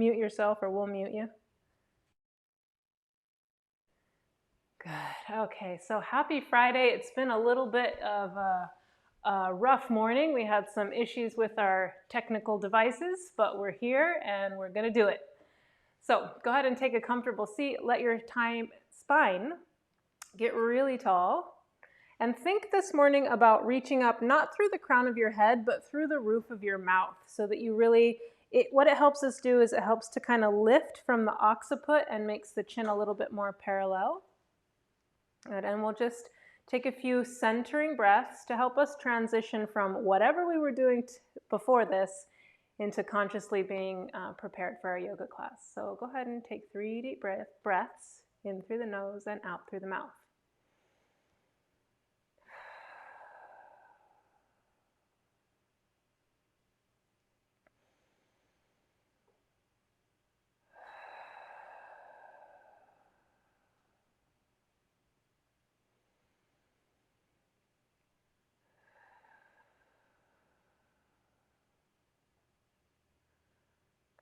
mute yourself or we'll mute you. Good. Okay, so happy Friday. It's been a little bit of a rough morning. We had some issues with our technical devices, but we're here and we're going to do it. So go ahead and take a comfortable seat. Let your spine get really tall. And think this morning about reaching up, not through the crown of your head, but through the roof of your mouth, so that you really, what it helps us do is it helps to kind of lift from the occiput and makes the chin a little bit more parallel. Good. And we'll just take a few centering breaths to help us transition from whatever we were doing before this into consciously being prepared for our yoga class. So go ahead and take 3 deep breaths in through the nose and out through the mouth.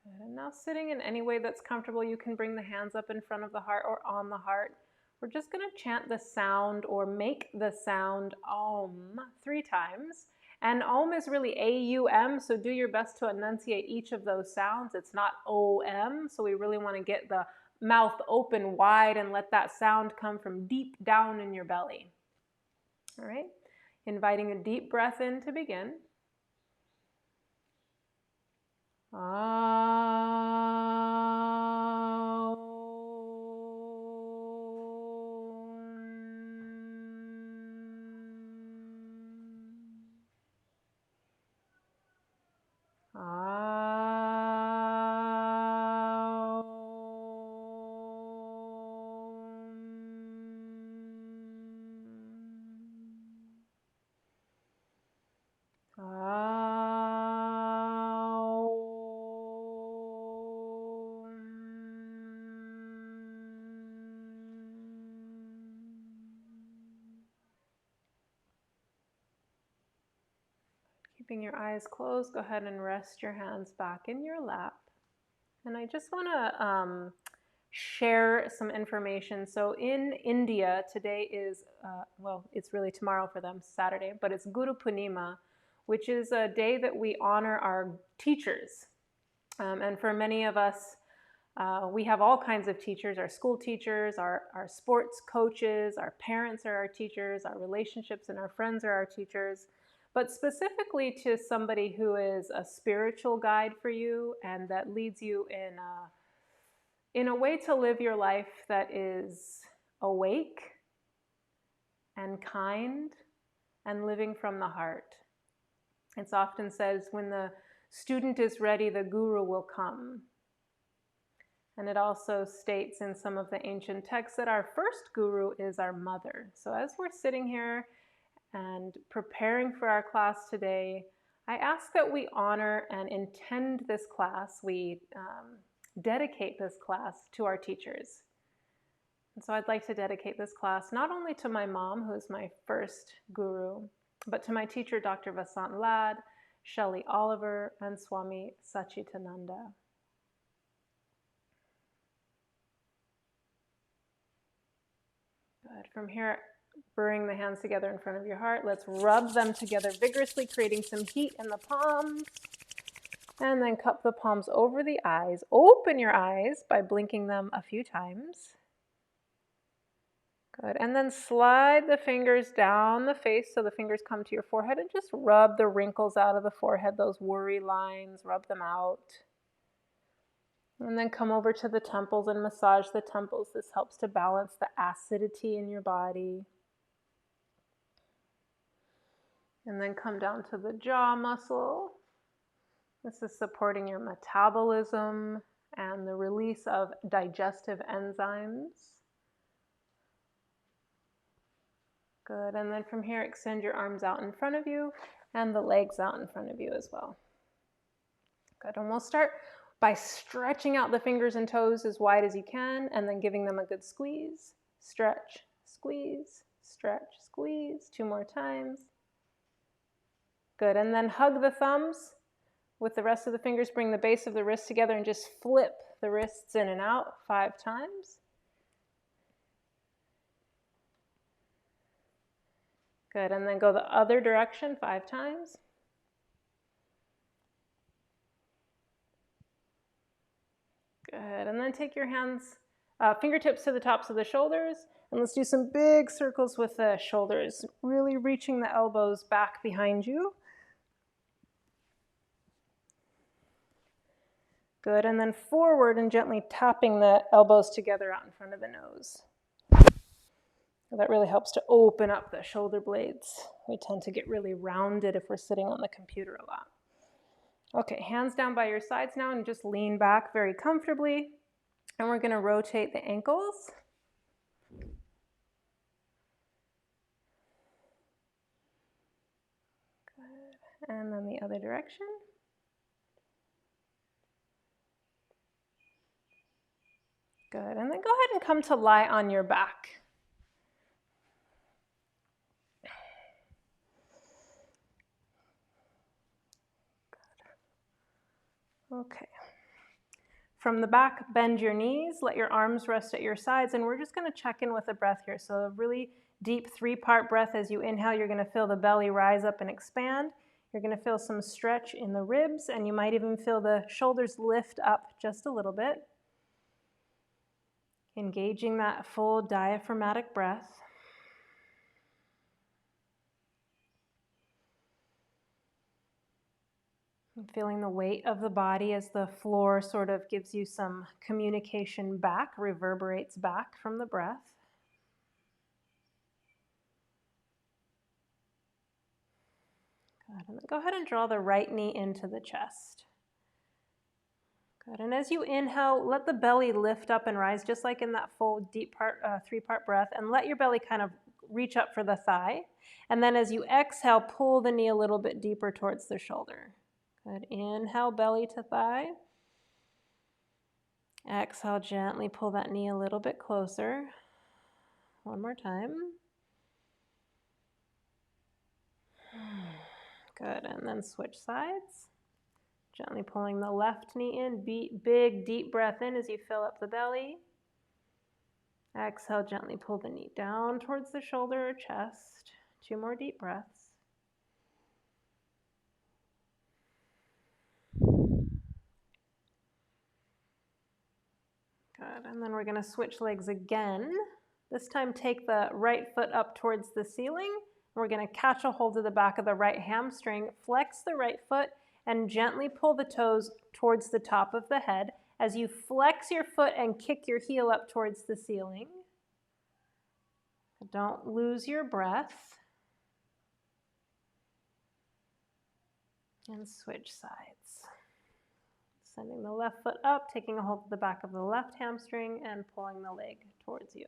Good. And now sitting in any way that's comfortable, you can bring the hands up in front of the heart or on the heart. We're just going to chant the sound or make the sound Om 3 times. And Om is really A-U-M, so do your best to enunciate each of those sounds. It's not O-M, so we really want to get the mouth open wide and let that sound come from deep down in your belly. All right, inviting a deep breath in to begin. Keeping your eyes closed, go ahead and rest your hands back in your lap. And I just want to share some information. So in India, today is, well, it's really tomorrow for them, Saturday, but it's Guru Purnima, which is a day that we honor our teachers. And for many of us, we have all kinds of teachers, our school teachers, our sports coaches, our parents are our teachers, our relationships and our friends are our teachers. But specifically to somebody who is a spiritual guide for you and that leads you in a way to live your life that is awake and kind and living from the heart. It's often says when the student is ready, the guru will come. And it also states in some of the ancient texts that our first guru is our mother. So as we're sitting here and preparing for our class today, I ask that we honor and intend this class. We dedicate this class to our teachers. And so I'd like to dedicate this class not only to my mom, who is my first guru, but to my teacher, Dr. Vasant Lad, Shelley Oliver, and Swami Sachitananda. Good. From here, bring the hands together in front of your heart. Let's rub them together vigorously, creating some heat in the palms. And then cup the palms over the eyes. Open your eyes by blinking them a few times. Good. And then slide the fingers down the face so the fingers come to your forehead and just rub the wrinkles out of the forehead, those worry lines, rub them out. And then come over to the temples and massage the temples. This helps to balance the acidity in your body. And then come down to the jaw muscle. This is supporting your metabolism and the release of digestive enzymes. Good. And then from here, extend your arms out in front of you and the legs out in front of you as well. Good. And we'll start by stretching out the fingers and toes as wide as you can and then giving them a good squeeze. Stretch, squeeze, stretch, squeeze. 2 more times. Good. And then hug the thumbs. With the rest of the fingers, bring the base of the wrist together and just flip the wrists in and out 5 times. Good, and then go the other direction 5 times. Good, and then take your hands, fingertips to the tops of the shoulders, and let's do some big circles with the shoulders, really reaching the elbows back behind you. Good, and then forward and gently tapping the elbows together out in front of the nose. That really helps to open up the shoulder blades. We tend to get really rounded if we're sitting on the computer a lot. Okay, hands down by your sides now and just lean back very comfortably. And we're going to rotate the ankles. Good. And then the other direction. Good, and then go ahead and come to lie on your back. Good. Okay. From the back, bend your knees, let your arms rest at your sides, and we're just going to check in with the breath here. So a really deep 3-part breath. As you inhale, you're going to feel the belly rise up and expand. You're going to feel some stretch in the ribs, and you might even feel the shoulders lift up just a little bit. Engaging that full diaphragmatic breath. And feeling the weight of the body as the floor sort of gives you some communication back, reverberates back from the breath. Good. And then go ahead and draw the right knee into the chest. Good, and as you inhale, let the belly lift up and rise, just like in that full deep part, 3-part breath, and let your belly kind of reach up for the thigh. And then as you exhale, pull the knee a little bit deeper towards the shoulder. Good, inhale, belly to thigh. Exhale, gently pull that knee a little bit closer. One more time. Good, and then switch sides. Gently pulling the left knee in, big deep breath in as you fill up the belly. Exhale, gently pull the knee down towards the shoulder or chest. 2 more deep breaths. Good, and then we're going to switch legs again. This time take the right foot up towards the ceiling. We're going to catch a hold of the back of the right hamstring, flex the right foot, and gently pull the toes towards the top of the head as you flex your foot and kick your heel up towards the ceiling. Don't lose your breath. And switch sides. Sending the left foot up, taking a hold of the back of the left hamstring and pulling the leg towards you.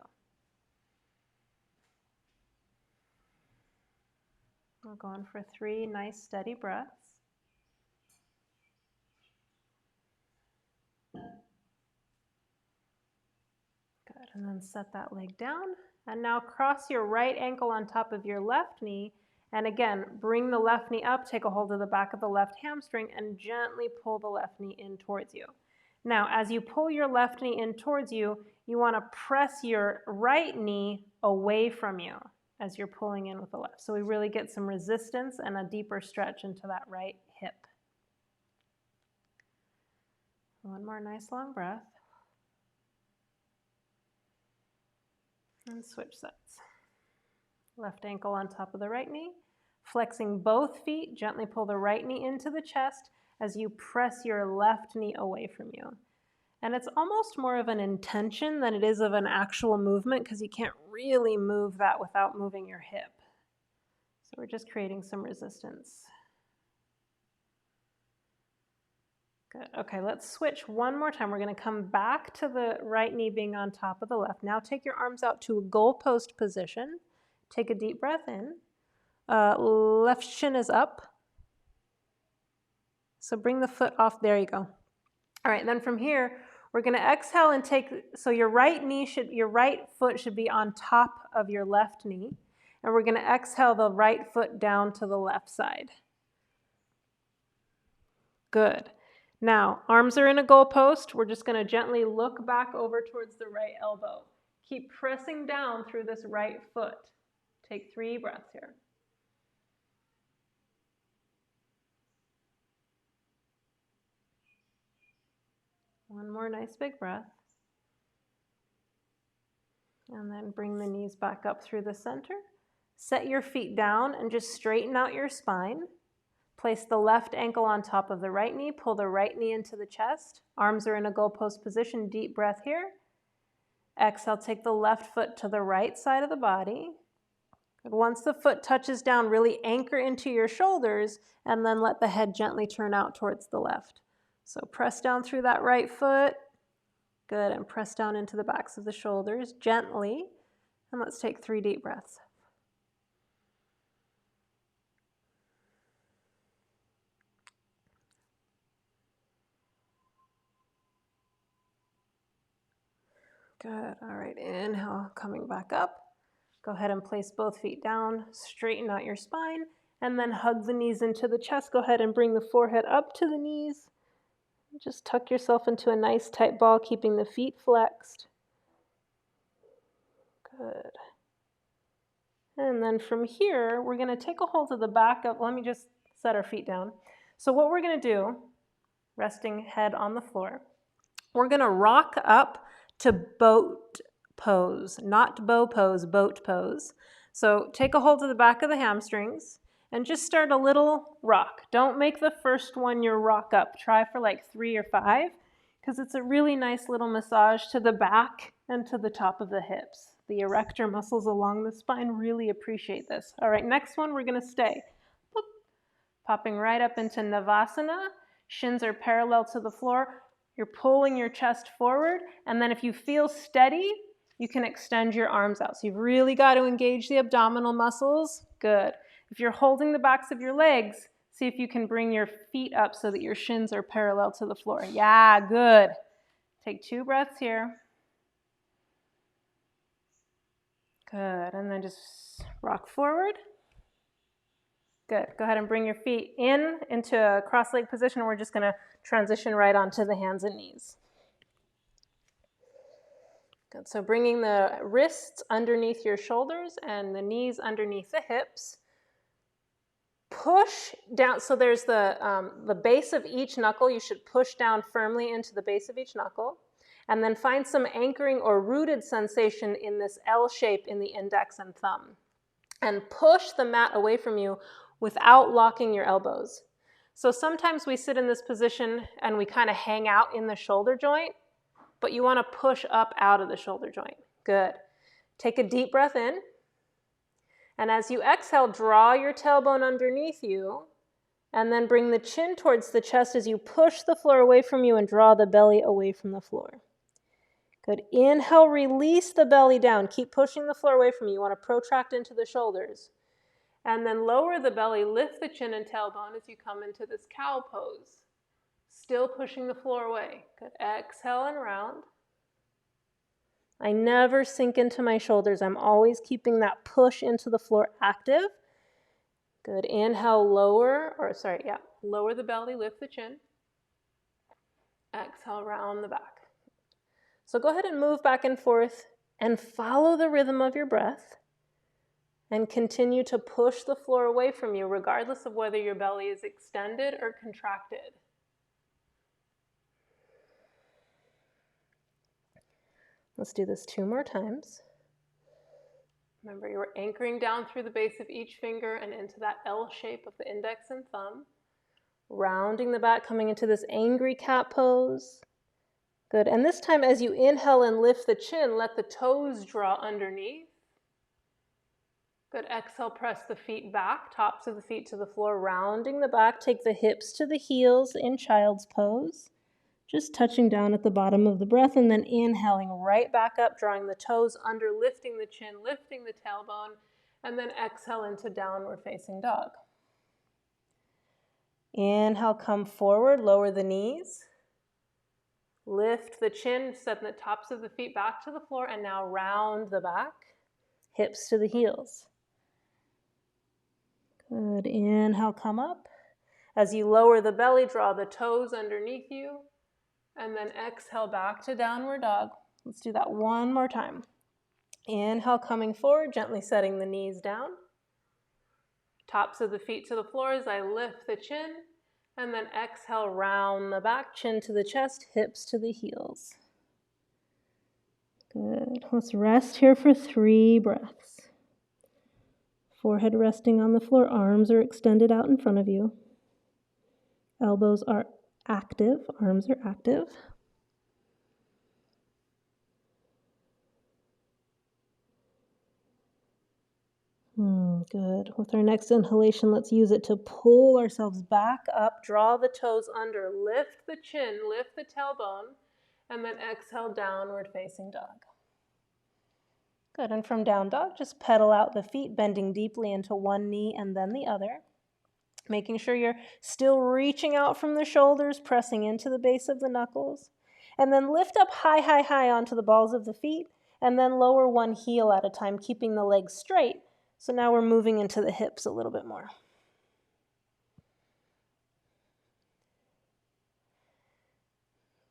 We're going for 3 nice steady breaths. Good, and then set that leg down. And now cross your right ankle on top of your left knee. And again, bring the left knee up, take a hold of the back of the left hamstring, and gently pull the left knee in towards you. Now, as you pull your left knee in towards you, you want to press your right knee away from you as you're pulling in with the left. So we really get some resistance and a deeper stretch into that right hip. One more nice long breath. And switch sides. Left ankle on top of the right knee. Flexing both feet, gently pull the right knee into the chest as you press your left knee away from you. And it's almost more of an intention than it is of an actual movement because you can't really move that without moving your hip. So we're just creating some resistance. Good. Okay, let's switch one more time. We're going to come back to the right knee being on top of the left. Now take your arms out to a goalpost position. Take a deep breath in. Left shin is up. So bring the foot off. There you go. All right, then from here, we're going to exhale and take, so your right foot should be on top of your left knee. And we're going to exhale the right foot down to the left side. Good. Now, arms are in a goalpost. We're just going to gently look back over towards the right elbow. Keep pressing down through this right foot. Take 3 breaths here. One more nice big breath. And then bring the knees back up through the center. Set your feet down and just straighten out your spine. Place the left ankle on top of the right knee. Pull the right knee into the chest. Arms are in a goalpost position. Deep breath here. Exhale, take the left foot to the right side of the body. Once the foot touches down, really anchor into your shoulders and then let the head gently turn out towards the left. So press down through that right foot. Good, and press down into the backs of the shoulders gently. And let's take 3 deep breaths. Good, all right, inhale, coming back up. Go ahead and place both feet down, straighten out your spine, and then hug the knees into the chest. Go ahead and bring the forehead up to the knees. Just tuck yourself into a nice tight ball, keeping the feet flexed. Good. And then from here, we're going to take a hold of the back of, let me just set our feet down. So what we're going to do, resting head on the floor, we're going to rock up to boat pose, not bow pose, boat pose. So take a hold of the back of the hamstrings and just start a little rock. Don't make the first one your rock up. Try for like 3 or 5 because it's a really nice little massage to the back and to the top of the hips. The erector muscles along the spine really appreciate this. All right, next one, we're going to stay. Boop. Popping right up into Navasana. Shins are parallel to the floor. You're pulling your chest forward, and then if you feel steady, you can extend your arms out. So you've really got to engage the abdominal muscles. Good. If you're holding the backs of your legs, see if you can bring your feet up so that your shins are parallel to the floor. Yeah, good. Take 2 breaths here. Good, and then just rock forward. Good, go ahead and bring your feet into a cross-leg position. We're just gonna transition right onto the hands and knees. Good, so bringing the wrists underneath your shoulders and the knees underneath the hips. Push down, so there's the base of each knuckle. You should push down firmly into the base of each knuckle. And then find some anchoring or rooted sensation in this L shape in the index and thumb. And push the mat away from you without locking your elbows. So sometimes we sit in this position and we kind of hang out in the shoulder joint, but you want to push up out of the shoulder joint. Good. Take a deep breath in. And as you exhale, draw your tailbone underneath you, and then bring the chin towards the chest as you push the floor away from you and draw the belly away from the floor. Good. Inhale, release the belly down. Keep pushing the floor away from you. You want to protract into the shoulders. And then lower the belly, lift the chin and tailbone as you come into this cow pose. Still pushing the floor away. Good. Exhale and round. I never sink into my shoulders. I'm always keeping that push into the floor active. Good. Inhale, lower the belly, lift the chin. Exhale, round the back. So go ahead and move back and forth and follow the rhythm of your breath and continue to push the floor away from you regardless of whether your belly is extended or contracted. Let's do this 2 more times. Remember, you're anchoring down through the base of each finger and into that L shape of the index and thumb. Rounding the back, coming into this angry cat pose. Good, and this time as you inhale and lift the chin, let the toes draw underneath. Good, exhale, press the feet back, tops of the feet to the floor, rounding the back, take the hips to the heels in child's pose. Just touching down at the bottom of the breath and then inhaling right back up, drawing the toes under, lifting the chin, lifting the tailbone, and then exhale into downward facing dog. Inhale, come forward, lower the knees. Lift the chin, set the tops of the feet back to the floor, and now round the back, hips to the heels. Good, inhale, come up. As you lower the belly, draw the toes underneath you, and then exhale back to downward dog. Let's do that one more time. Inhale, coming forward, gently setting the knees down. Tops of the feet to the floor as I lift the chin, and then exhale, round the back, chin to the chest, hips to the heels. Good. Let's rest here for 3 breaths. Forehead resting on the floor, arms are extended out in front of you. Elbows are active, arms are active. Good. With our next inhalation, let's use it to pull ourselves back up, draw the toes under, lift the chin, lift the tailbone, and then exhale, downward facing dog. Good, and from down dog, just pedal out the feet, bending deeply into one knee and then the other. Making sure you're still reaching out from the shoulders, pressing into the base of the knuckles. And then lift up high, high, high onto the balls of the feet, and then lower one heel at a time, keeping the legs straight. So now we're moving into the hips a little bit more.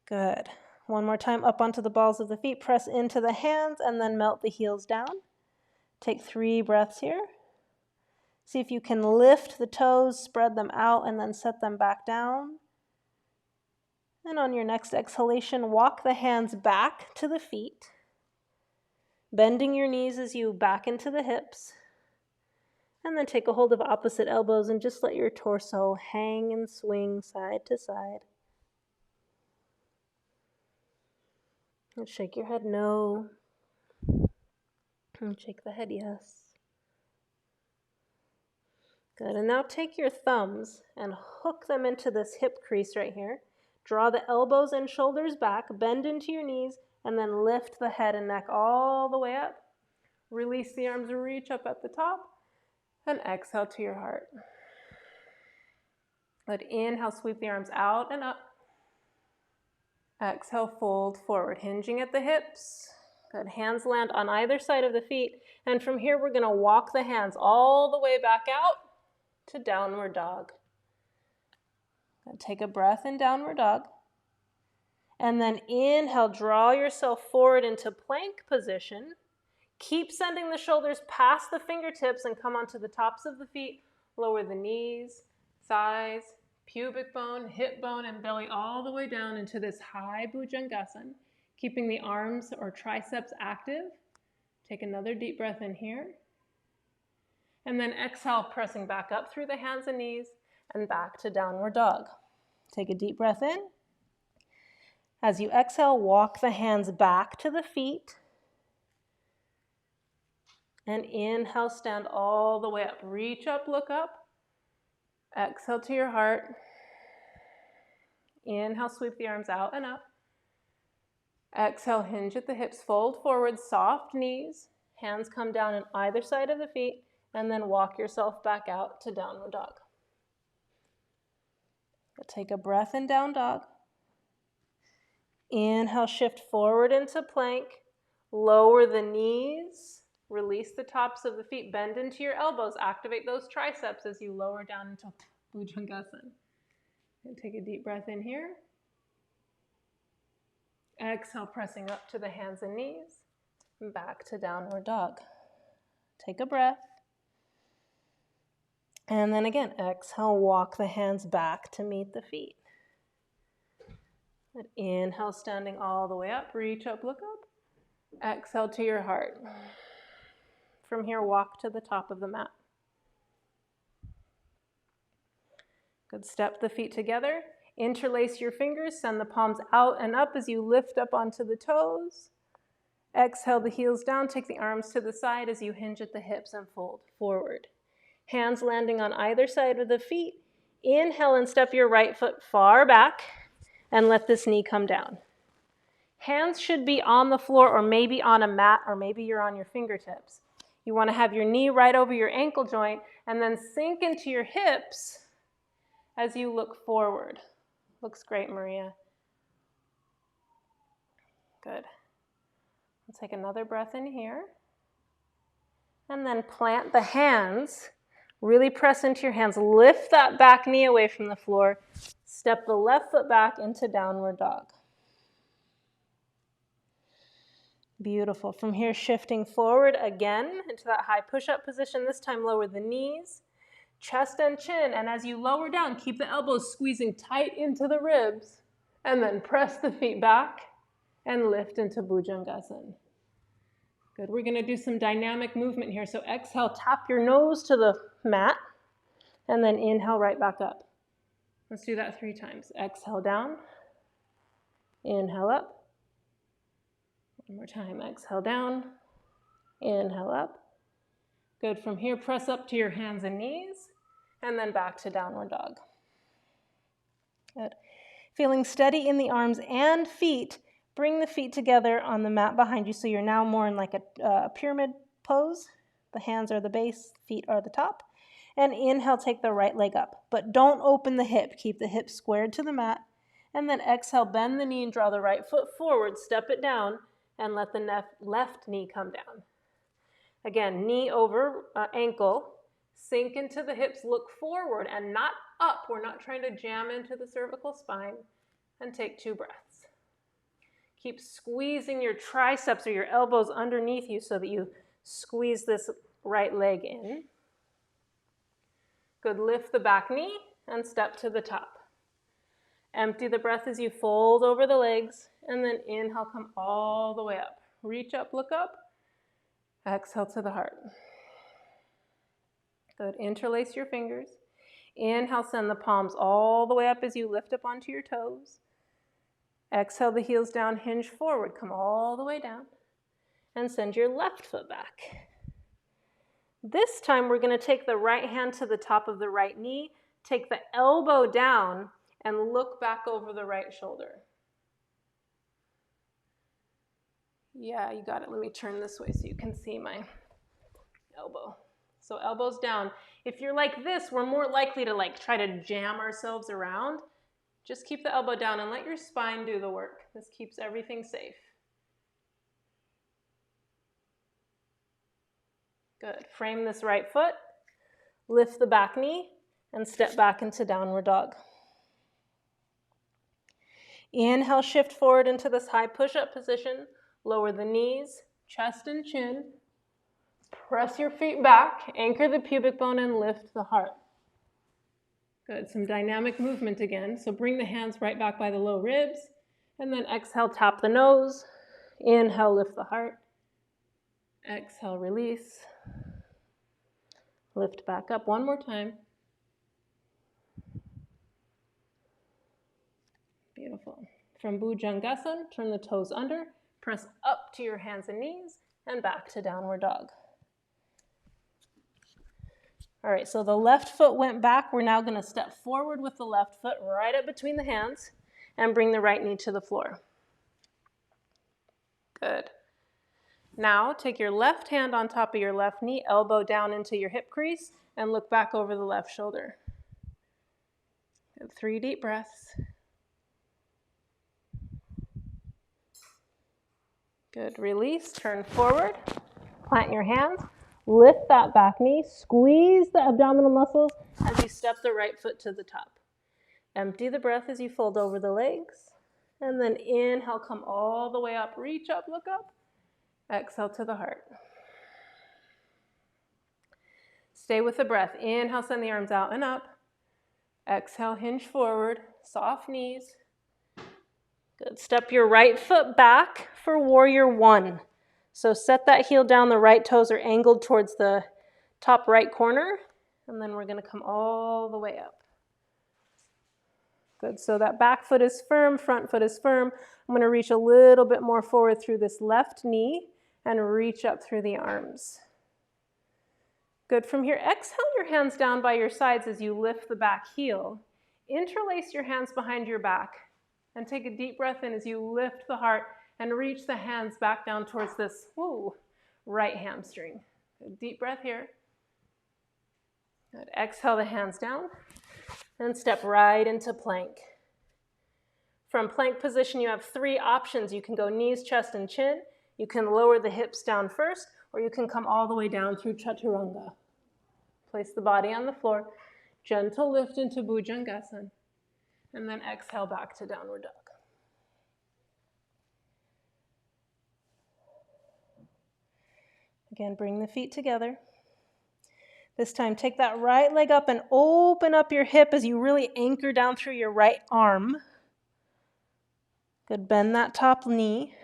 Good. One more time, up onto the balls of the feet, press into the hands, and then melt the heels down. Take 3 breaths here. See if you can lift the toes, spread them out, and then set them back down. And on your next exhalation, walk the hands back to the feet, bending your knees as you back into the hips. And then take a hold of opposite elbows and just let your torso hang and swing side to side. And shake your head no. And shake the head yes. Good. And now take your thumbs and hook them into this hip crease right here. Draw the elbows and shoulders back, bend into your knees, and then lift the head and neck all the way up. Release the arms, reach up at the top, and exhale to your heart. Good. Inhale, sweep the arms out and up. Exhale, fold forward, hinging at the hips. Good. Hands land on either side of the feet. And from here, we're going to walk the hands all the way back out to downward dog. Good. Take a breath in downward dog. And then inhale, draw yourself forward into plank position. Keep sending the shoulders past the fingertips and come onto the tops of the feet. Lower the knees, thighs, pubic bone, hip bone, and belly all the way down into this high Bhujangasana, keeping the arms or triceps active. Take another deep breath in here. And then exhale, pressing back up through the hands and knees and back to downward dog. Take a deep breath in. As you exhale, walk the hands back to the feet. And inhale, stand all the way up. Reach up, look up. Exhale to your heart. Inhale, sweep the arms out and up. Exhale, hinge at the hips, fold forward, soft knees. Hands come down on either side of the feet, and then walk yourself back out to downward dog. Take a breath in down dog. Inhale, shift forward into plank. Lower the knees. Release the tops of the feet. Bend into your elbows. Activate those triceps as you lower down into Bhujangasana. And take a deep breath in here. Exhale, pressing up to the hands and knees. And back to downward dog. Take a breath. And then again, exhale, walk the hands back to meet the feet. And inhale, standing all the way up. Reach up, look up. Exhale to your heart. From here, walk to the top of the mat. Good. Step the feet together. Interlace your fingers. Send the palms out and up as you lift up onto the toes. Exhale the heels down. Take the arms to the side as you hinge at the hips and fold forward. Hands landing on either side of the feet. Inhale and step your right foot far back and let this knee come down. Hands should be on the floor or maybe on a mat or maybe you're on your fingertips. You want to have your knee right over your ankle joint and then sink into your hips as you look forward. Looks great, Maria. Good. Let's take another breath in here. And then plant the hands Really press into your hands. Lift that back knee away from the floor. Step the left foot back into downward dog. Beautiful. From here, shifting forward again into that high push-up position. This time, lower the knees, chest and chin. And as you lower down, keep the elbows squeezing tight into the ribs. And then press the feet back and lift into Bhujangasana. Good. We're going to do some dynamic movement here. So exhale, tap your nose to the mat. And then inhale right back up. Let's do that 3 times. Exhale down. Inhale up. One more time. Exhale down. Inhale up. Good. From here, press up to your hands and knees, and then back to downward dog. Good. Feeling steady in the arms and feet, bring the feet together on the mat behind you, so you're now more in like a pyramid pose. The hands are the base, feet are the top. And inhale, take the right leg up. But don't open the hip. Keep the hip squared to the mat. And then exhale, bend the knee and draw the right foot forward. Step it down. And let the left knee come down. Again, knee over ankle, sink into the hips, look forward and not up. We're not trying to jam into the cervical spine. And take 2 breaths. Keep squeezing your triceps or your elbows underneath you so that you squeeze this right leg in. Good, lift the back knee and step to the top. Empty the breath as you fold over the legs, and then inhale, come all the way up. Reach up, look up. Exhale to the heart. Good, interlace your fingers. Inhale, send the palms all the way up as you lift up onto your toes. Exhale the heels down, hinge forward, come all the way down. And send your left foot back. This time we're going to take the right hand to the top of the right knee, take the elbow down, and look back over the right shoulder. Yeah, you got it. Let me turn this way so you can see my elbow. So elbows down. If you're like this, we're more likely to try to jam ourselves around. Just keep the elbow down and let your spine do the work. This keeps everything safe. Good. Frame this right foot. Lift the back knee and step back into downward dog. Inhale, shift forward into this high push-up position. Lower the knees, chest and chin. Press your feet back, anchor the pubic bone, and lift the heart. Good, some dynamic movement again. So bring the hands right back by the low ribs, and then exhale, tap the nose. Inhale, lift the heart. Exhale, release. Lift back up one more time. Beautiful. From Bhujangasana, turn the toes under, press up to your hands and knees, and back to downward dog. All right, so the left foot went back. We're now going to step forward with the left foot right up between the hands and bring the right knee to the floor. Good. Now take your left hand on top of your left knee, elbow down into your hip crease, and look back over the left shoulder. Good. 3 deep breaths. Good, release, turn forward, plant your hands, lift that back knee, squeeze the abdominal muscles as you step the right foot to the top. Empty the breath as you fold over the legs, and then inhale, come all the way up, reach up, look up, exhale to the heart. Stay with the breath, inhale, send the arms out and up, exhale, hinge forward, soft knees. Good. Step your right foot back for warrior 1. So set that heel down, the right toes are angled towards the top right corner, and then we're going to come all the way up. Good. So that back foot is firm, front foot is firm. I'm going to reach a little bit more forward through this left knee and reach up through the arms. Good. From here, exhale your hands down by your sides as you lift the back heel. Interlace your hands behind your back. And take a deep breath in as you lift the heart and reach the hands back down towards this right hamstring. Good. Deep breath here. Good. Exhale the hands down and step right into plank. From plank position, you have 3 options. You can go knees, chest, and chin. You can lower the hips down first, or you can come all the way down through chaturanga. Place the body on the floor. Gentle lift into Bhujangasana. And then exhale back to downward dog. Again, bring the feet together. This time, take that right leg up and open up your hip as you really anchor down through your right arm. Good, bend that top knee.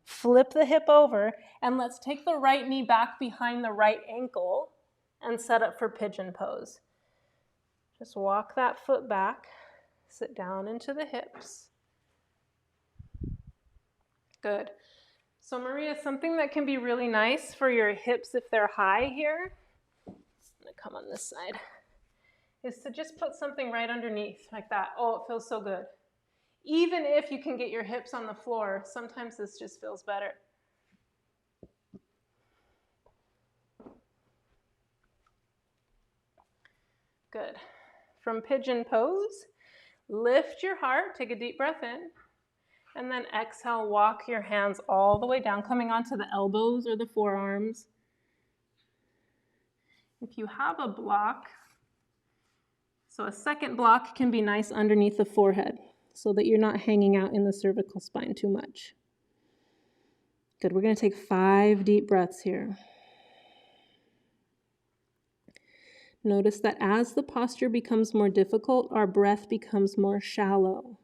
Flip the hip over, and let's take the right knee back behind the right ankle and set up for Pigeon Pose. Just walk that foot back, sit down into the hips. Good. So Maria, something that can be really nice for your hips if they're high here, I'm gonna come on this side, is to just put something right underneath like that. Oh, it feels so good. Even if you can get your hips on the floor, sometimes this just feels better. Good. From Pigeon Pose, lift your heart, take a deep breath in, and then exhale, walk your hands all the way down, coming onto the elbows or the forearms. If you have a block, so a second block can be nice underneath the forehead so that you're not hanging out in the cervical spine too much. Good, we're going to take 5 deep breaths here. Notice that as the posture becomes more difficult, our breath becomes more shallow.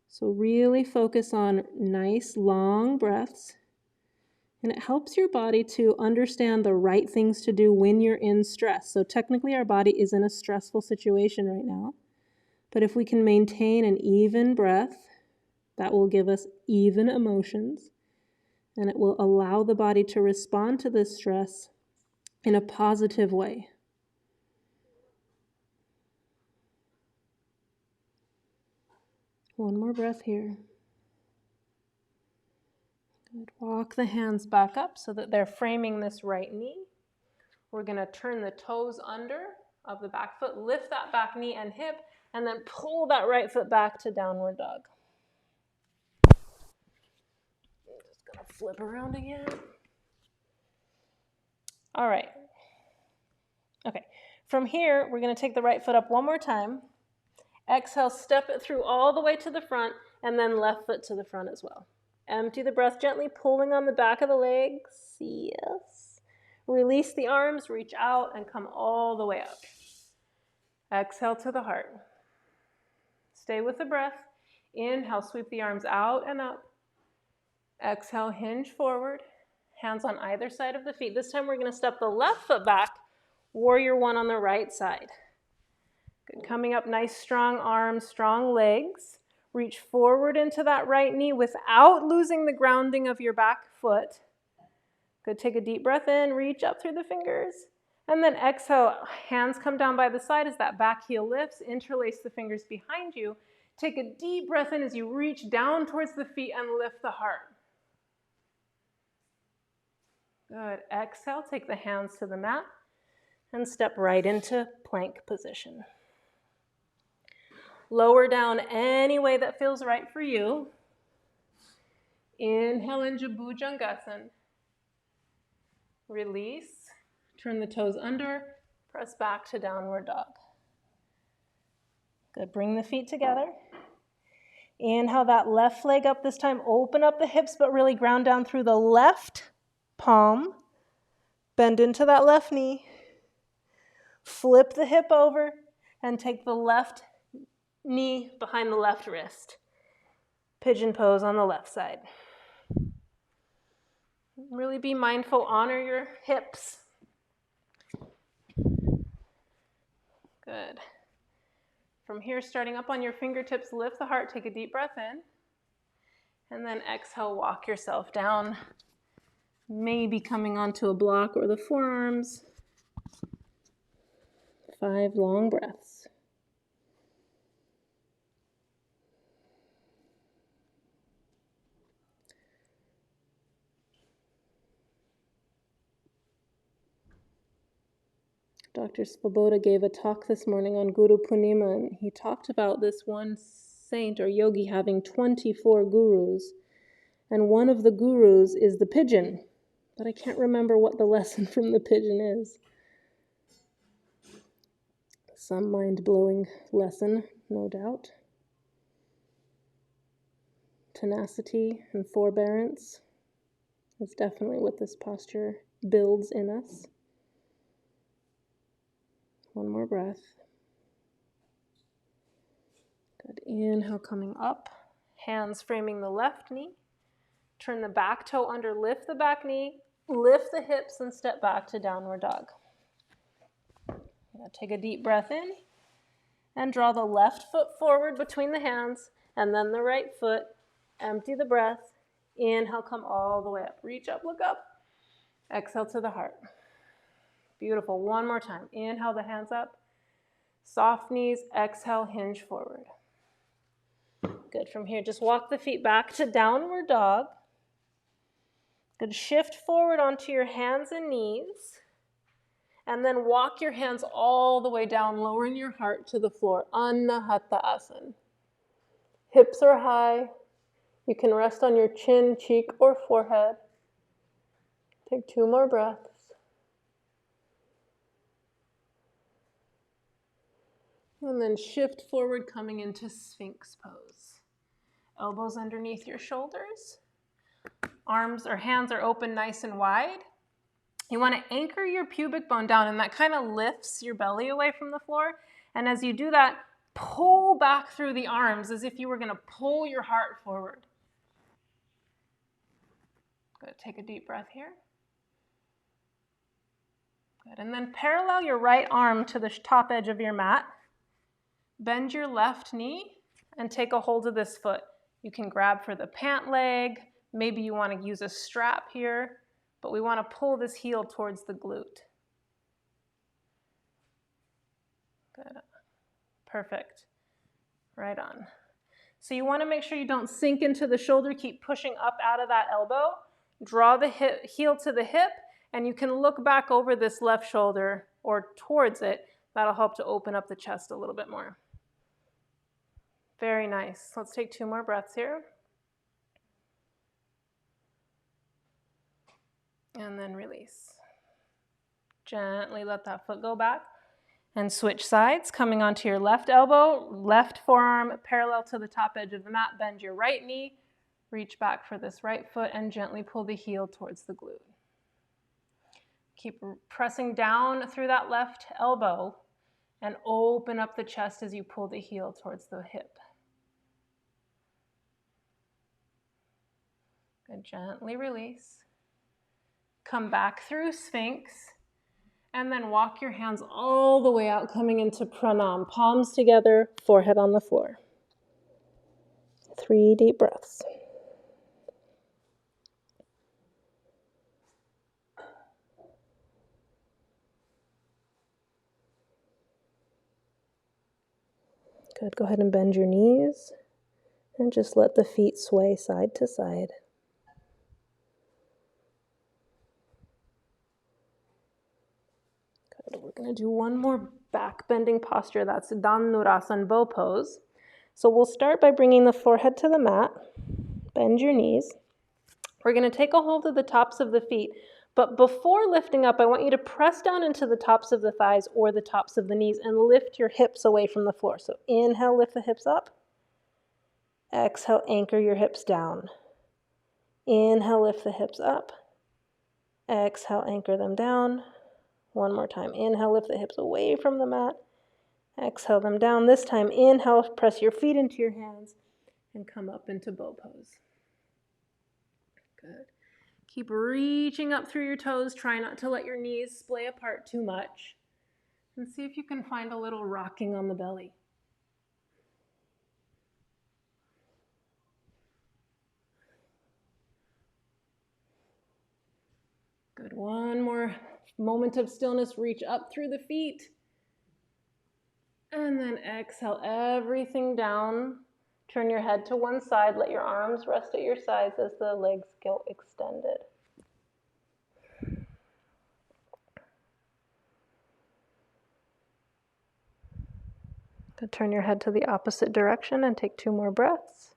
So really focus on nice long breaths, and it helps your body to understand the right things to do when you're in stress. So technically our body is in a stressful situation right now, but if we can maintain an even breath, that will give us even emotions, and it will allow the body to respond to this stress in a positive way. One more breath here. Good. Walk the hands back up so that they're framing this right knee. We're going to turn the toes under of the back foot, lift that back knee and hip, and then pull that right foot back to downward dog. I'm just going to flip around again. All right. Okay. From here, we're going to take the right foot up one more time. Exhale, step it through all the way to the front, and then left foot to the front as well. Empty the breath, gently pulling on the back of the legs. Yes. Release the arms, reach out, and come all the way up. Exhale to the heart. Stay with the breath. Inhale, sweep the arms out and up. Exhale, hinge forward. Hands on either side of the feet. This time we're going to step the left foot back, warrior one on the right side. Good. Coming up, nice strong arms, strong legs. Reach forward into that right knee without losing the grounding of your back foot. Good. Take a deep breath in, reach up through the fingers. And then exhale, hands come down by the side as that back heel lifts. Interlace the fingers behind you. Take a deep breath in as you reach down towards the feet and lift the heart. Good. Exhale, take the hands to the mat and step right into plank position. Lower down any way that feels right for you. Inhale into Bhujangasana. Release. Turn the toes under. Press back to downward dog. Good. Bring the feet together. Inhale that left leg up this time. Open up the hips, but really ground down through the left palm. Bend into that left knee. Flip the hip over and take the left knee behind the left wrist. Pigeon pose on the left side. Really be mindful, honor your hips. Good. From here, starting up on your fingertips, lift the heart, take a deep breath in, and then exhale, walk yourself down, maybe coming onto a block or the forearms. 5 long breaths. Dr. Svoboda gave a talk this morning on Guru Purnima, and he talked about this one saint or yogi having 24 gurus, and one of the gurus is the pigeon, but I can't remember what the lesson from the pigeon is. Some mind-blowing lesson, no doubt. Tenacity and forbearance is definitely what this posture builds in us. One more breath. Good. Inhale, coming up. Hands framing the left knee. Turn the back toe under, lift the back knee, lift the hips, and step back to downward dog. Now take a deep breath in and draw the left foot forward between the hands and then the right foot. Empty the breath. Inhale, come all the way up. Reach up, look up. Exhale to the heart. Beautiful. One more time. Inhale, the hands up. Soft knees. Exhale, hinge forward. Good. From here, just walk the feet back to downward dog. Good. Shift forward onto your hands and knees. And then walk your hands all the way down, lowering your heart to the floor. Anahata Asana. Hips are high. You can rest on your chin, cheek, or forehead. Take 2 more breaths. And then shift forward, coming into Sphinx Pose. Elbows underneath your shoulders. Arms or hands are open nice and wide. You want to anchor your pubic bone down, and that kind of lifts your belly away from the floor. And as you do that, pull back through the arms as if you were going to pull your heart forward. Good. Take a deep breath here. Good. And then parallel your right arm to the top edge of your mat. Bend your left knee and take a hold of this foot. You can grab for the pant leg. Maybe you want to use a strap here, but we want to pull this heel towards the glute. Good. Perfect. Right on. So you want to make sure you don't sink into the shoulder. Keep pushing up out of that elbow. Draw the heel to the hip, and you can look back over this left shoulder or towards it. That'll help to open up the chest a little bit more. Very nice. Let's take 2 more breaths here. And then release. Gently let that foot go back. And switch sides, coming onto your left elbow, left forearm parallel to the top edge of the mat. Bend your right knee. Reach back for this right foot and gently pull the heel towards the glute. Keep pressing down through that left elbow and open up the chest as you pull the heel towards the hip. And gently release. Come back through Sphinx and then walk your hands all the way out, coming into pranam. Palms together, forehead on the floor. 3 deep breaths. Good. Go ahead and bend your knees and just let the feet sway side to side. Good. We're going to do one more back bending posture. That's Dhanurasana bow pose. So we'll start by bringing the forehead to the mat. Bend your knees. We're going to take a hold of the tops of the feet. But before lifting up, I want you to press down into the tops of the thighs or the tops of the knees and lift your hips away from the floor. So inhale, lift the hips up. Exhale, anchor your hips down. Inhale, lift the hips up. Exhale, anchor them down. One more time. Inhale, lift the hips away from the mat. Exhale them down. This time, inhale, press your feet into your hands and come up into bow pose. Good. Keep reaching up through your toes. Try not to let your knees splay apart too much. And see if you can find a little rocking on the belly. Good. One more moment of stillness. Reach up through the feet. And then exhale everything down. Turn your head to one side. Let your arms rest at your sides as the legs go extended. Good. Turn your head to the opposite direction and take 2 more breaths.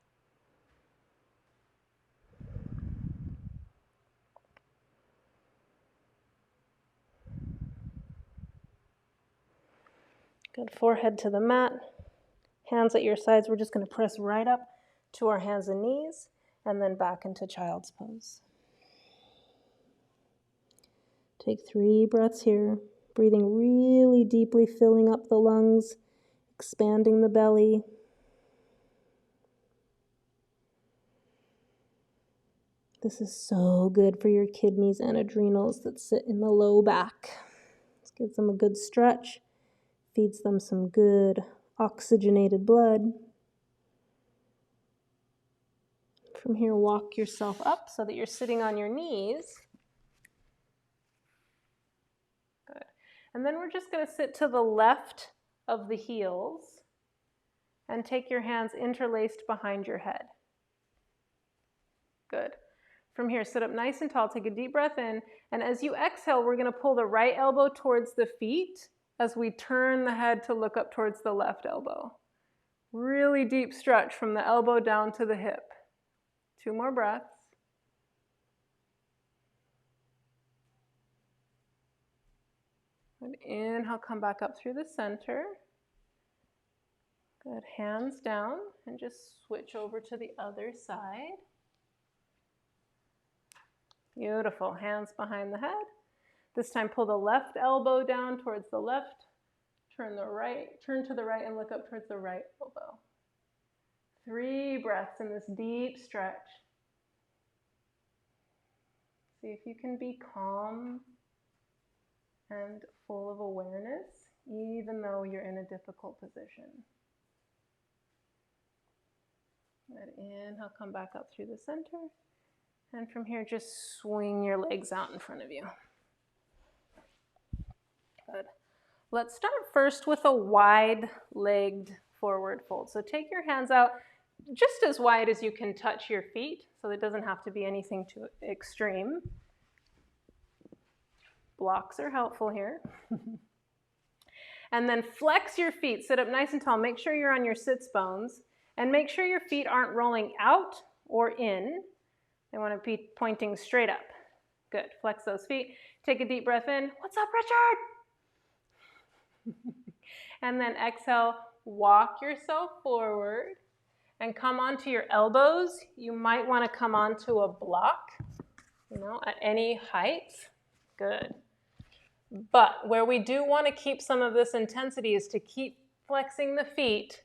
Good, forehead to the mat, hands at your sides. We're just going to press right up to our hands and knees, and then back into child's pose. Take 3 breaths here, breathing really deeply, filling up the lungs, expanding the belly. This is so good for your kidneys and adrenals that sit in the low back. This gives them a good stretch, feeds them some good oxygenated blood. From here, walk yourself up so that you're sitting on your knees. Good. And then we're just going to sit to the left of the heels and take your hands interlaced behind your head. Good. From here, sit up nice and tall, take a deep breath in, and as you exhale, we're going to pull the right elbow towards the feet as we turn the head to look up towards the left elbow. Really deep stretch from the elbow down to the hip. 2 more breaths. Good. Inhale, come back up through the center. Good. Hands down, and just switch over to the other side. Beautiful. Hands behind the head. This time pull the left elbow down towards the left. Turn to the right and look up towards the right elbow. 3 breaths in this deep stretch. See if you can be calm and full of awareness, even though you're in a difficult position. Good. Inhale, come back up through the center. And from here, just swing your legs out in front of you. Good. Let's start first with a wide-legged forward fold. So take your hands out just as wide as you can touch your feet, so it doesn't have to be anything too extreme. Blocks are helpful here. And then flex your feet. Sit up nice and tall. Make sure you're on your sits bones. And make sure your feet aren't rolling out or in. They want to be pointing straight up. Good. Flex those feet. Take a deep breath in. What's up, Richard? And then exhale. Walk yourself forward and come onto your elbows. You might want to come onto a block, at any height. Good. But where we do want to keep some of this intensity is to keep flexing the feet,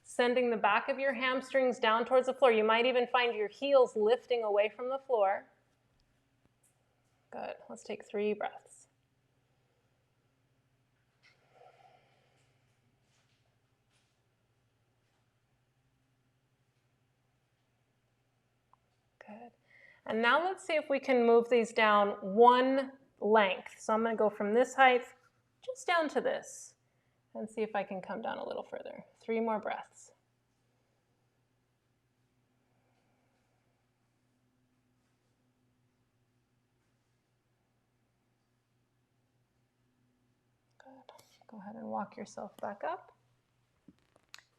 sending the back of your hamstrings down towards the floor. You might even find your heels lifting away from the floor. Good. Let's take 3 breaths. Good. And now let's see if we can move these down 1 length. So I'm going to go from this height just down to this and see if I can come down a little further. 3 more breaths. Good. Go ahead and walk yourself back up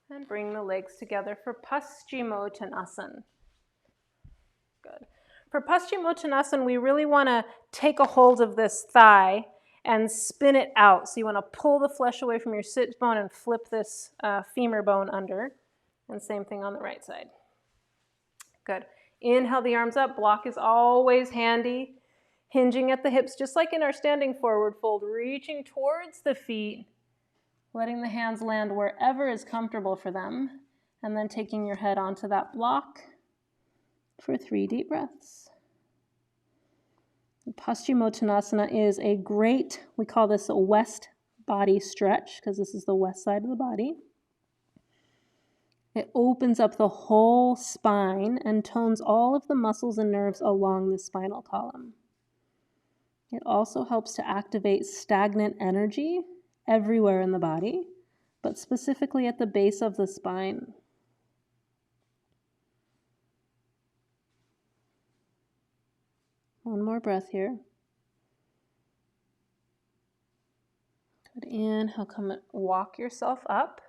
and bring the legs together for Posthumotanasana. Good. For Posthumotanasana, we really want to take a hold of this thigh and spin it out. So you want to pull the flesh away from your sit bone and flip this femur bone under. And same thing on the right side. Good. Inhale the arms up. Block is always handy. Hinging at the hips, just like in our standing forward fold, reaching towards the feet, letting the hands land wherever is comfortable for them, and then taking your head onto that block for 3 deep breaths. Posthumotanasana is a great, we call this a west body stretch because this is the west side of the body. It opens up the whole spine and tones all of the muscles and nerves along the spinal column. It also helps to activate stagnant energy everywhere in the body, but specifically at the base of the spine. One more breath here. Good. Inhale, come walk yourself up.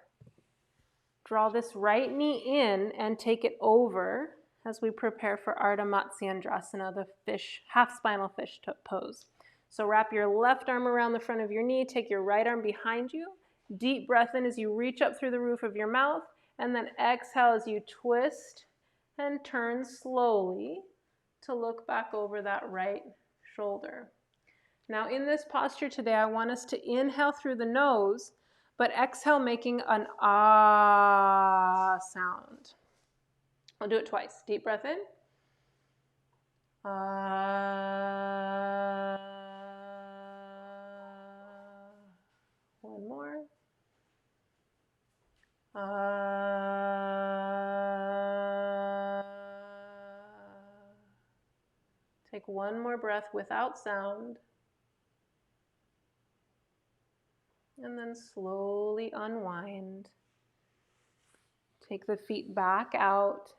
Draw this right knee in and take it over as we prepare for Ardha Matsyendrasana, the fish, half spinal fish pose. So wrap your left arm around the front of your knee, take your right arm behind you, Deep breath in as you reach up through the roof of your mouth, and then exhale as you twist and turn slowly to look back over that right shoulder. Now in this posture today, I want us to inhale through the nose, but exhale making an ah sound. I'll do it twice. Deep breath in. Ah. One more. Take one more breath without sound. And then slowly unwind. Take the feet back out.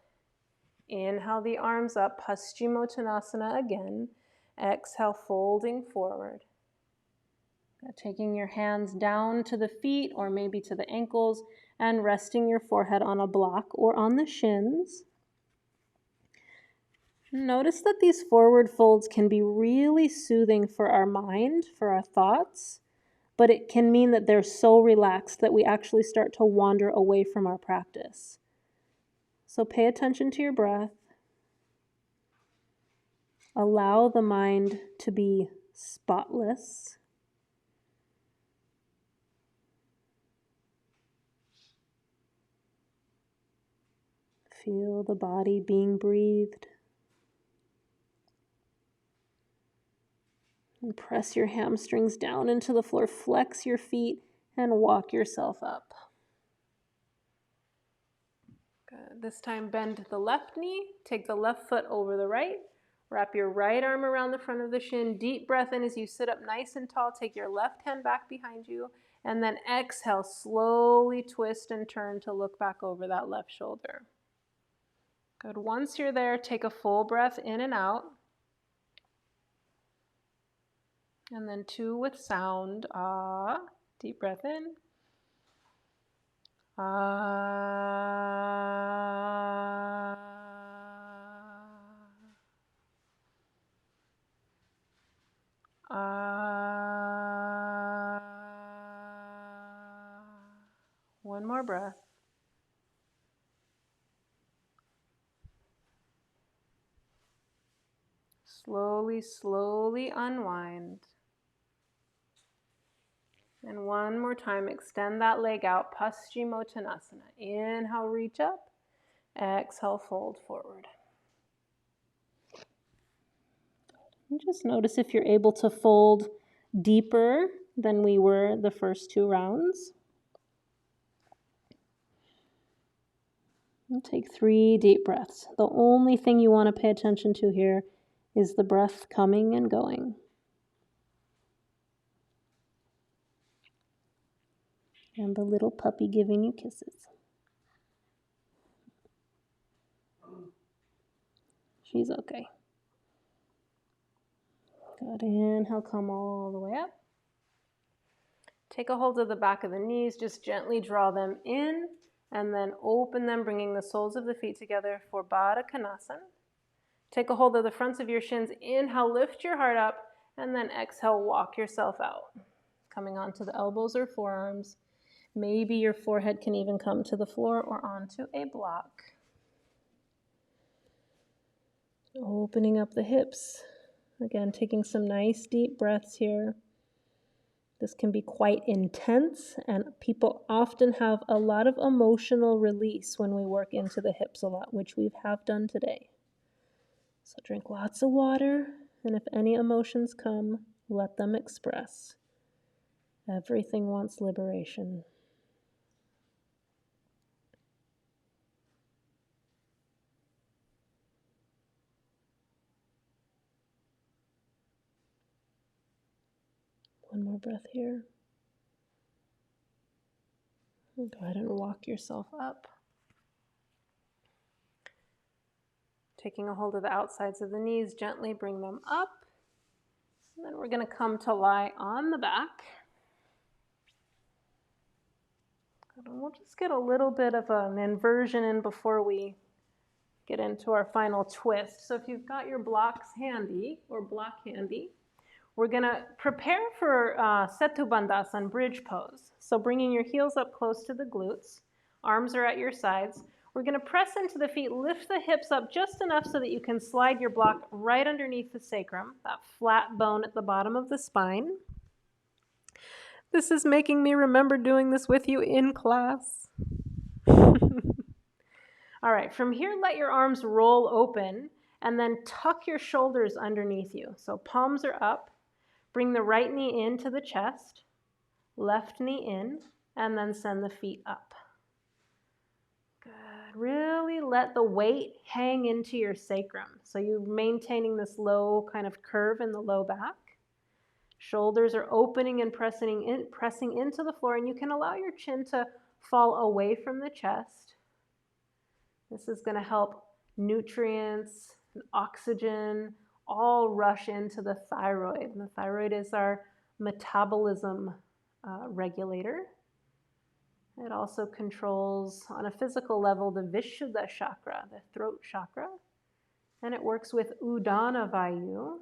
Inhale the arms up, Posthumotanasana again. Exhale, folding forward. Taking your hands down to the feet or maybe to the ankles and resting your forehead on a block or on the shins. Notice that these forward folds can be really soothing for our mind, for our thoughts, but it can mean that they're so relaxed that we actually start to wander away from our practice. So pay attention to your breath. Allow the mind to be spotless. Feel the body being breathed. And press your hamstrings down into the floor. Flex your feet and walk yourself up. Good. This time bend the left knee. Take the left foot over the right. Wrap your right arm around the front of the shin. Deep breath in as you sit up nice and tall. Take your left hand back behind you. And then exhale, slowly twist and turn to look back over that left shoulder. Good. Once you're there, take a full breath in and out. And then two with sound. Ah. Deep breath in. Ah. Ah. One more breath. Slowly, slowly unwind. And one more time, extend that leg out, Posthumotanasana. Inhale, reach up. Exhale, fold forward. And just notice if you're able to fold deeper than we were the first two rounds. And take 3 deep breaths. The only thing you want to pay attention to here is the breath coming and going. And the little puppy giving you kisses. She's okay. Good. Inhale, come all the way up. Take a hold of the back of the knees. Just gently draw them in and then open them, bringing the soles of the feet together for Bada Kanasana. Take a hold of the fronts of your shins. Inhale, lift your heart up, and then exhale, walk yourself out. Coming onto the elbows or forearms. Maybe your forehead can even come to the floor or onto a block. Opening up the hips. Again, taking some nice deep breaths here. This can be quite intense, and people often have a lot of emotional release when we work into the hips a lot, which we have done today. So drink lots of water, and if any emotions come, let them express. Everything wants liberation. One more breath here. Go ahead and walk yourself up. Taking a hold of the outsides of the knees, gently bring them up. And then we're going to come to lie on the back. And we'll just get a little bit of an inversion in before we get into our final twist. So if you've got your blocks handy or block handy, We're gonna prepare for Setu Bandhasan, bridge pose. So bringing your heels up close to the glutes, arms are at your sides. We're gonna press into the feet, lift the hips up just enough so that you can slide your block right underneath the sacrum, that flat bone at the bottom of the spine. This is making me remember doing this with you in class. All right, from here, let your arms roll open and then tuck your shoulders underneath you. So palms are up. Bring the right knee into the chest, left knee in, and then send the feet up. Good. Really let the weight hang into your sacrum. So you're maintaining this low kind of curve in the low back. Shoulders are opening and pressing into the floor, and you can allow your chin to fall away from the chest. This is going to help nutrients and oxygen all rush into the thyroid. And the thyroid is our metabolism regulator. It also controls, on a physical level, the Vishuddha chakra, the throat chakra. And it works with Udana Vayu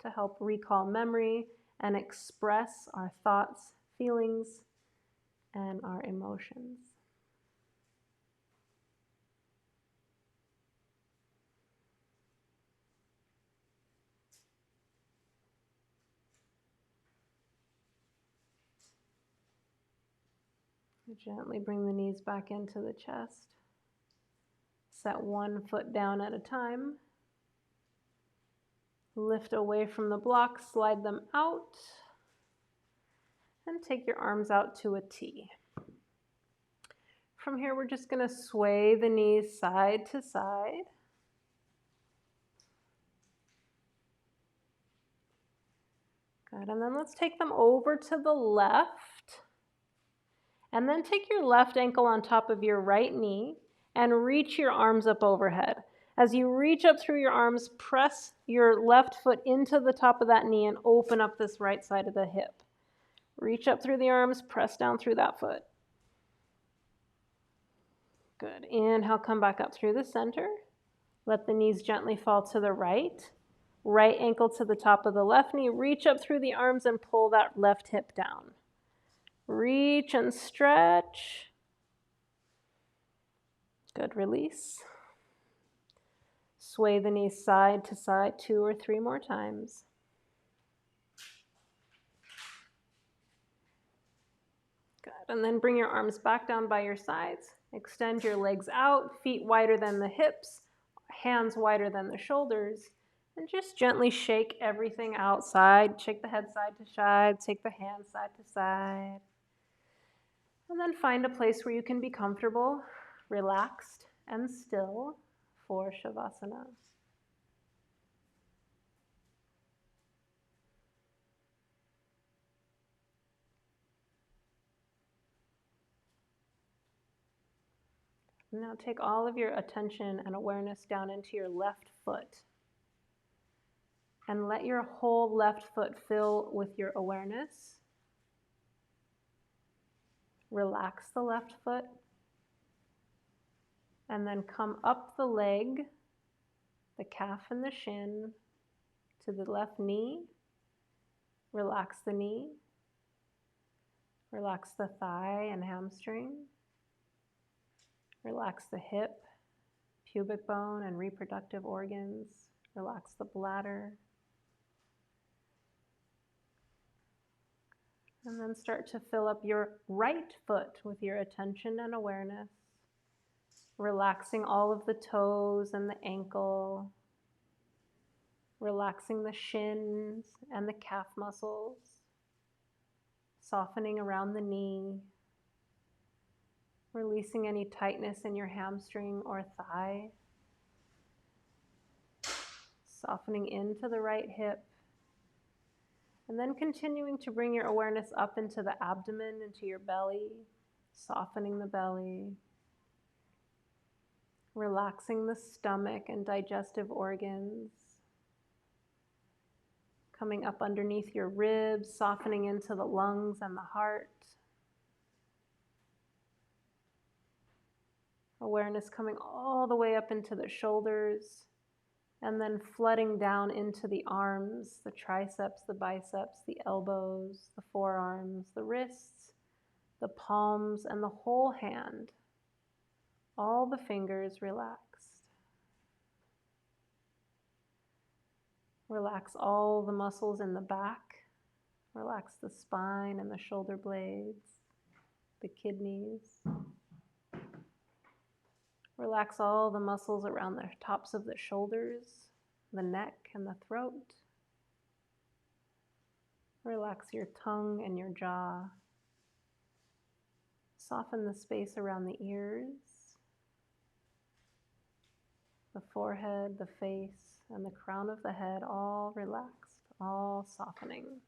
to help recall memory and express our thoughts, feelings, and our emotions. Gently bring the knees back into the chest. Set one foot down at a time. Lift away from the block, slide them out, and take your arms out to a T. From here, we're just going to sway the knees side to side. Good, and then let's take them over to the left. And then take your left ankle on top of your right knee and reach your arms up overhead. As you reach up through your arms, press your left foot into the top of that knee and open up this right side of the hip. Reach up through the arms, press down through that foot. Good. Inhale, come back up through the center. Let the knees gently fall to the right. Right ankle to the top of the left knee. Reach up through the arms and pull that left hip down. Reach and stretch. Good, release. Sway the knees side to side 2 or 3 more times. Good, and then bring your arms back down by your sides. Extend your legs out, feet wider than the hips, hands wider than the shoulders, and just gently shake everything outside. Shake the head side to side, take the hands side to side. And then find a place where you can be comfortable, relaxed, and still for Shavasana. Now take all of your attention and awareness down into your left foot. And let your whole left foot fill with your awareness. Relax the left foot. And then come up the leg, the calf and the shin, to the left knee. Relax the knee. Relax the thigh and hamstring. Relax the hip, pubic bone, and reproductive organs. Relax the bladder. And then start to fill up your right foot with your attention and awareness. Relaxing all of the toes and the ankle. Relaxing the shins and the calf muscles. Softening around the knee. Releasing any tightness in your hamstring or thigh. Softening into the right hip. And then continuing to bring your awareness up into the abdomen, into your belly. Softening the belly. Relaxing the stomach and digestive organs. Coming up underneath your ribs, softening into the lungs and the heart. Awareness coming all the way up into the shoulders, And then flooding down into the arms, the triceps, the biceps, the elbows, the forearms, the wrists, the palms, and the whole hand. All the fingers relaxed. Relax all the muscles in the back. Relax the spine and the shoulder blades, the kidneys. Relax all the muscles around the tops of the shoulders, the neck and the throat. Relax your tongue and your jaw. Soften the space around the ears, the forehead, the face, and the crown of the head, all relaxed, all softening.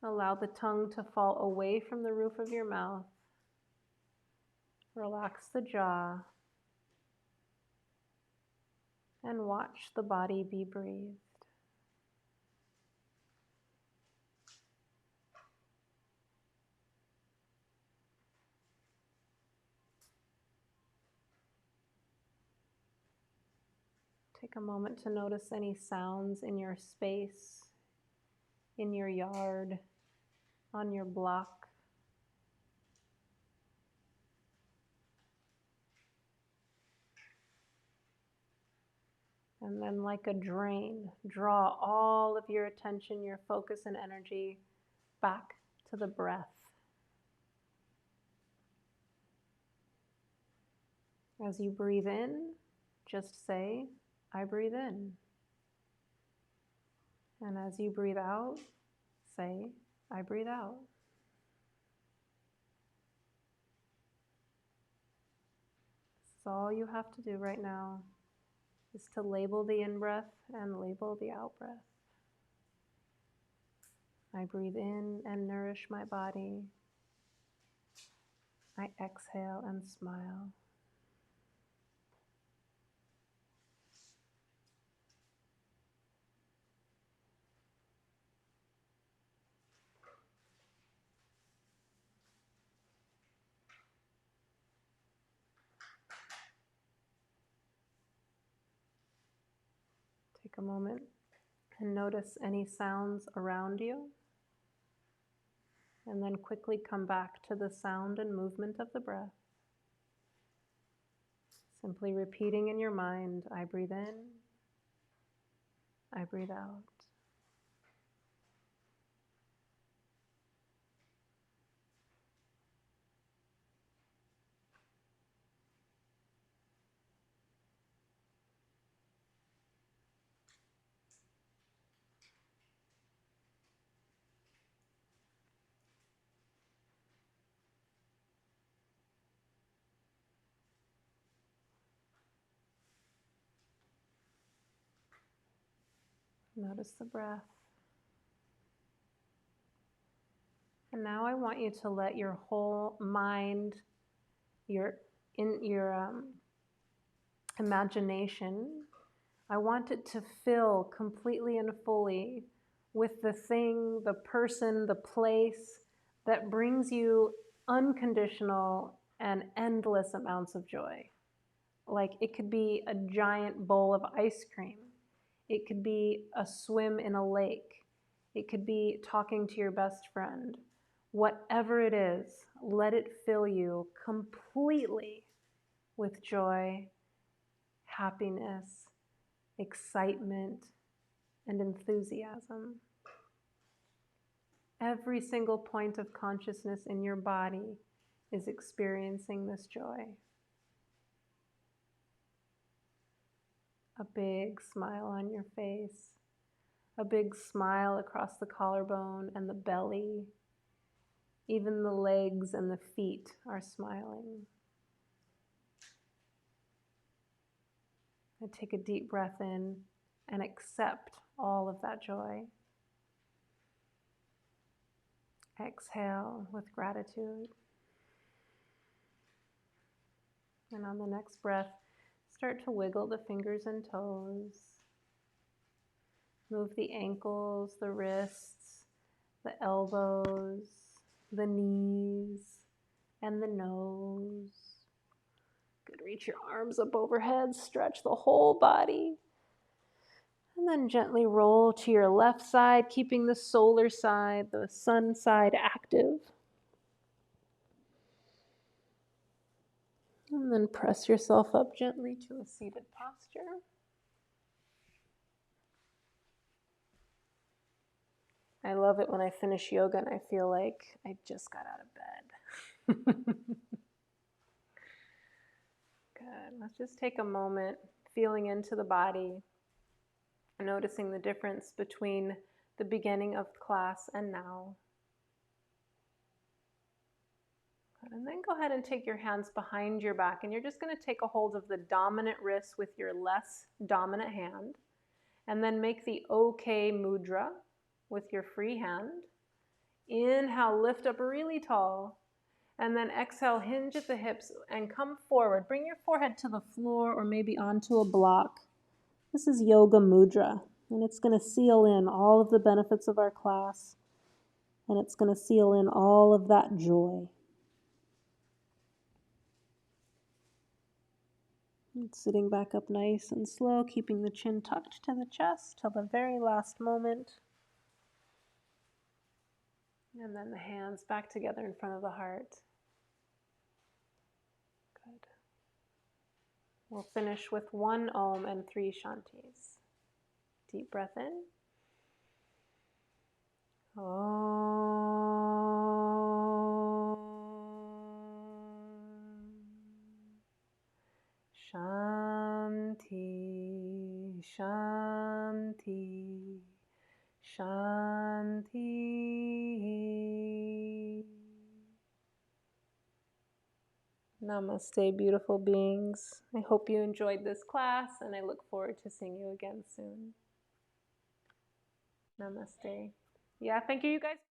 Allow the tongue to fall away from the roof of your mouth. Relax the jaw and watch the body be breathed. Take a moment to notice any sounds in your space, in your yard, on your block. And then, like a drain, draw all of your attention, your focus and energy back to the breath. As you breathe in, just say, I breathe in. And as you breathe out, say, I breathe out. This is all you have to do right now, is to label the in-breath and label the out-breath. I breathe in and nourish my body. I exhale and smile. Take a moment and notice any sounds around you, and then quickly come back to the sound and movement of the breath. Simply repeating in your mind, I breathe in, I breathe out. Notice the breath. And now I want you to let your whole mind, your imagination, I want it to fill completely and fully with the thing, the person, the place that brings you unconditional and endless amounts of joy. Like it could be a giant bowl of ice cream. It could be a swim in a lake. It could be talking to your best friend. Whatever it is, let it fill you completely with joy, happiness, excitement, and enthusiasm. Every single point of consciousness in your body is experiencing this joy. A big smile on your face, a big smile across the collarbone and the belly. Even the legs and the feet are smiling. And take a deep breath in and accept all of that joy. Exhale with gratitude. And on the next breath, start to wiggle the fingers and toes. Move the ankles, the wrists, the elbows, the knees, and the nose. Good. Good. Reach your arms up overhead, stretch the whole body. And then gently roll to your left side, keeping the solar side, the sun side active. And then press yourself up gently to a seated posture. I love it when I finish yoga and I feel like I just got out of bed. Good. Let's just take a moment feeling into the body, noticing the difference between the beginning of class and now. And then go ahead and take your hands behind your back, and you're just going to take a hold of the dominant wrist with your less dominant hand, and then make the OK mudra with your free hand. Inhale, lift up really tall, and then exhale, hinge at the hips and come forward. Bring your forehead to the floor or maybe onto a block. This is Yoga Mudra, and it's going to seal in all of the benefits of our class, and it's going to seal in all of that joy. And sitting back up nice and slow, keeping the chin tucked to the chest till the very last moment. And then the hands back together in front of the heart. Good. We'll finish with 1 Om and 3 Shantis. Deep breath in. Om. Shanti, Shanti, Shanti. Namaste, beautiful beings. I hope you enjoyed this class, and I look forward to seeing you again soon. Namaste. Yeah, thank you, you guys.